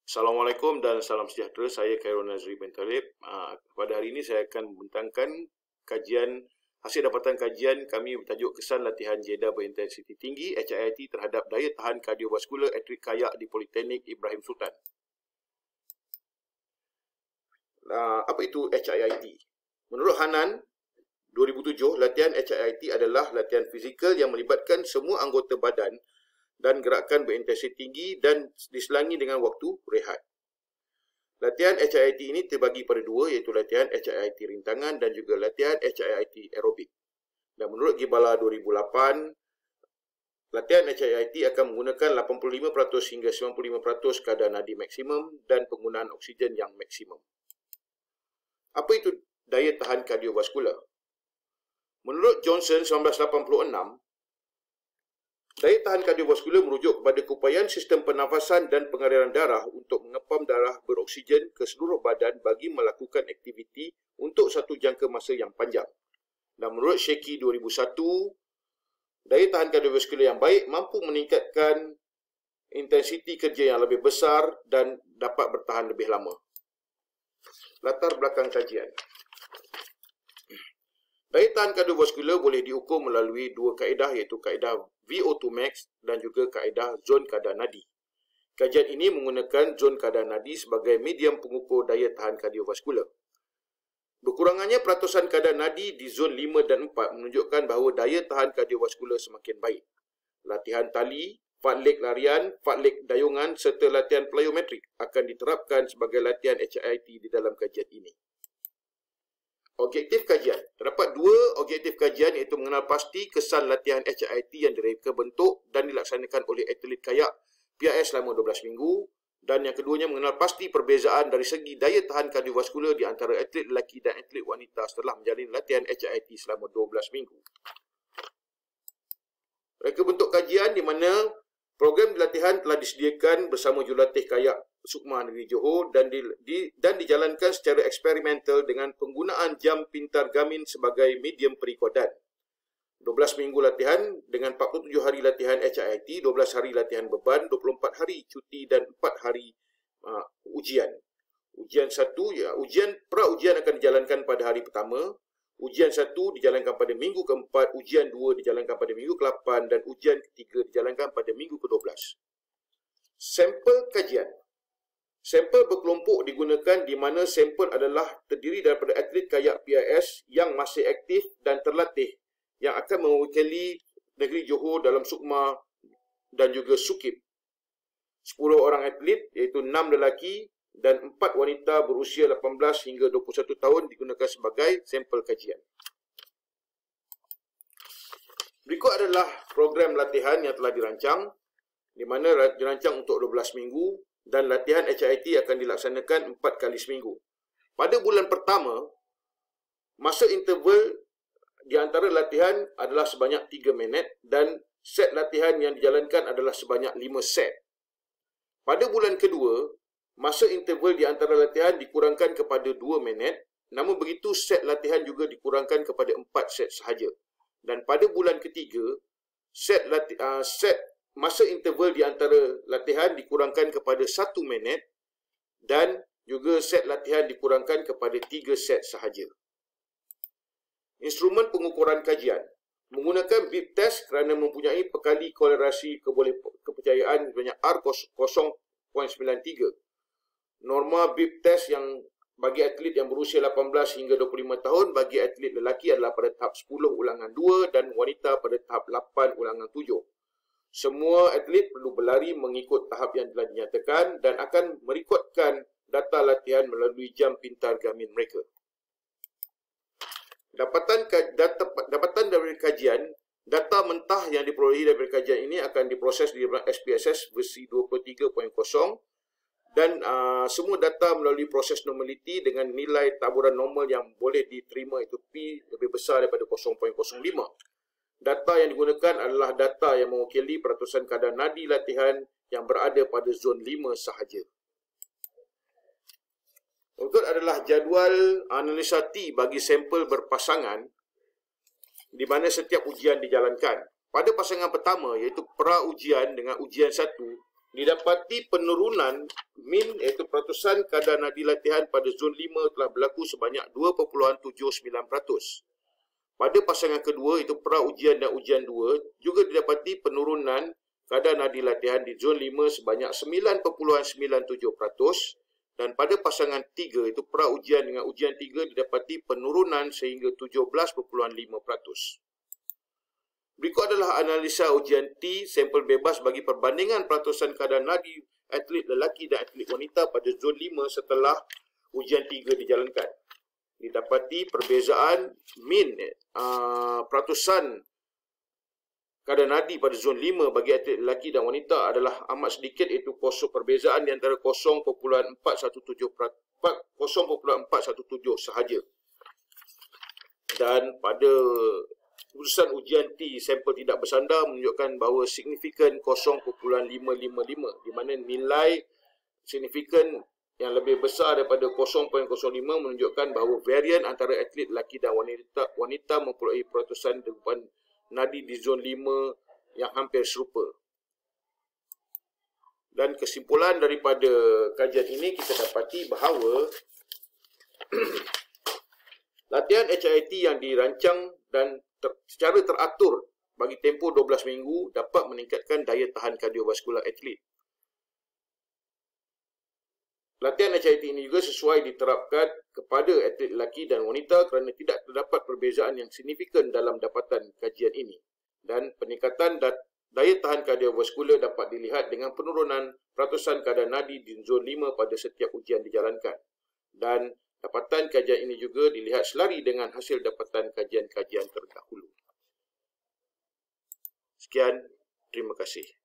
Assalamualaikum dan salam sejahtera. Saya Khairul Nazri bin Talib. Pada hari ini saya akan membentangkan hasil dapatan kajian kami bertajuk Kesan Latihan Jeddah Berintensiti Tinggi HIIT terhadap daya tahan kardiovaskular atlet kayak di Politeknik Ibrahim Sultan. Apa itu HIIT? Menurut Hanan 2007, latihan HIIT adalah latihan fizikal yang melibatkan semua anggota badan dan gerakan berintensiti tinggi dan diselangi dengan waktu rehat. Latihan HIIT ini terbagi pada dua, iaitu latihan HIIT rintangan dan juga latihan HIIT aerobik. Dan menurut Gibala 2008, latihan HIIT akan menggunakan 85% hingga 95% kadar nadi maksimum dan penggunaan oksigen yang maksimum. Apa itu daya tahan kardiovaskular? Menurut Johnson 1986, daya tahan kardiovaskular merujuk kepada keupayaan sistem pernafasan dan pengaliran darah untuk mengepam darah beroksigen ke seluruh badan bagi melakukan aktiviti untuk satu jangka masa yang panjang. Dan menurut Sheikhi 2001, daya tahan kardiovaskular yang baik mampu meningkatkan intensiti kerja yang lebih besar dan dapat bertahan lebih lama. Latar belakang kajian. Daya tahan kardiovaskular boleh diukur melalui dua kaedah, iaitu kaedah VO2 max dan juga kaedah zon kadar nadi. Kajian ini menggunakan zon kadar nadi sebagai medium pengukur daya tahan kardiovaskular. Berkurangannya peratusan kadar nadi di zon 5 dan 4 menunjukkan bahawa daya tahan kardiovaskular semakin baik. Latihan tali, fartlek larian, fartlek dayungan serta latihan plyometrik akan diterapkan sebagai latihan HIIT di dalam kajian ini. Objektif kajian. Terdapat dua objektif kajian, iaitu mengenal pasti kesan latihan HIIT yang direka bentuk dan dilaksanakan oleh atlet kayak PIS selama 12 minggu, dan yang keduanya mengenal pasti perbezaan dari segi daya tahan kardiovaskular di antara atlet lelaki dan atlet wanita setelah menjalani latihan HIIT selama 12 minggu. Reka bentuk kajian di mana program latihan telah disediakan bersama jurulatih kayak Sukma Negeri Johor dan dijalankan secara eksperimental dengan penggunaan jam pintar Garmin sebagai medium perikodan. 12 minggu latihan dengan 47 hari latihan HIIT, 12 hari latihan beban, 24 hari cuti dan 4 hari ujian. Ujian pra-ujian akan dijalankan pada hari pertama, ujian 1 dijalankan pada minggu keempat, ujian 2 dijalankan pada minggu ke-8 dan ujian ketiga dijalankan pada minggu ke-12. Sampel kajian. Sampel berkelompok digunakan di mana sampel adalah terdiri daripada atlet kayak PIS yang masih aktif dan terlatih yang akan mewakili negeri Johor dalam Sukma dan juga Sukib. 10 orang atlet, iaitu 6 lelaki dan 4 wanita berusia 18 hingga 21 tahun digunakan sebagai sampel kajian. Berikut adalah program latihan yang telah dirancang, di mana dirancang untuk 12 minggu dan latihan HIIT akan dilaksanakan 4 kali seminggu. Pada bulan pertama, masa interval di antara latihan adalah sebanyak 3 minit dan set latihan yang dijalankan adalah sebanyak 5 set. Pada bulan kedua, masa interval di antara latihan dikurangkan kepada 2 minit, namun begitu set latihan juga dikurangkan kepada 4 set sahaja. Dan pada bulan ketiga, masa interval di antara latihan dikurangkan kepada 1 minit dan juga set latihan dikurangkan kepada 3 set sahaja. Instrumen pengukuran kajian. Menggunakan bip test kerana mempunyai pekali kolerasi kepercayaan sebanyak R0.93. Norma bip test yang bagi atlet yang berusia 18 hingga 25 tahun bagi atlet lelaki adalah pada tahap 10 ulangan 2 dan wanita pada tahap 8 ulangan 7. Semua atlet perlu berlari mengikut tahap yang telah dinyatakan dan akan merekodkan data latihan melalui jam pintar Garmin mereka. Dapatan dari kajian, data mentah yang diperolehi dari kajian ini akan diproses di SPSS versi 23.0 dan semua data melalui proses normality dengan nilai taburan normal yang boleh diterima, itu P lebih besar daripada 0.05. Data yang digunakan adalah data yang mewakili peratusan kadar nadi latihan yang berada pada zon 5 sahaja. Berikut adalah jadual analisa T bagi sampel berpasangan di mana setiap ujian dijalankan. Pada pasangan pertama, iaitu pra-ujian dengan ujian 1, Didapati penurunan min iaitu peratusan kadar nadi latihan pada zon 5 telah berlaku sebanyak 2.79%. Pada pasangan kedua iaitu pra ujian dan ujian 2 juga didapati penurunan kadar nadi latihan di zon 5 sebanyak 9.97% dan pada pasangan 3 iaitu pra ujian dengan ujian 3 didapati penurunan sehingga 17.5%. Berikut adalah analisa ujian T sampel bebas bagi perbandingan peratusan kadar nadi atlet lelaki dan atlet wanita pada zon 5 setelah ujian 3 dijalankan. Didapati perbezaan min peratusan kadar nadi pada zon 5 bagi atlet lelaki dan wanita adalah amat sedikit, iaitu perbezaan di antara 0.417 sahaja. Dan pada keputusan ujian T sampel tidak bersandar menunjukkan bahawa signifikan 0.555 di mana nilai signifikan yang lebih besar daripada 0.05 menunjukkan bahawa varian antara atlet lelaki dan wanita memperoleh peratusan degupan nadi di zon 5 yang hampir serupa. Dan kesimpulan daripada kajian ini kita dapati bahawa latihan HIIT yang dirancang dan secara teratur bagi tempoh 12 minggu dapat meningkatkan daya tahan kardiovaskular atlet. Latihan HIIT ini juga sesuai diterapkan kepada atlet lelaki dan wanita kerana tidak terdapat perbezaan yang signifikan dalam dapatan kajian ini. Dan peningkatan daya tahan kardiovaskular dapat dilihat dengan penurunan peratusan kadar nadi di zon 5 pada setiap ujian dijalankan. Dan dapatan kajian ini juga dilihat selari dengan hasil dapatan kajian-kajian terdahulu. Sekian, terima kasih.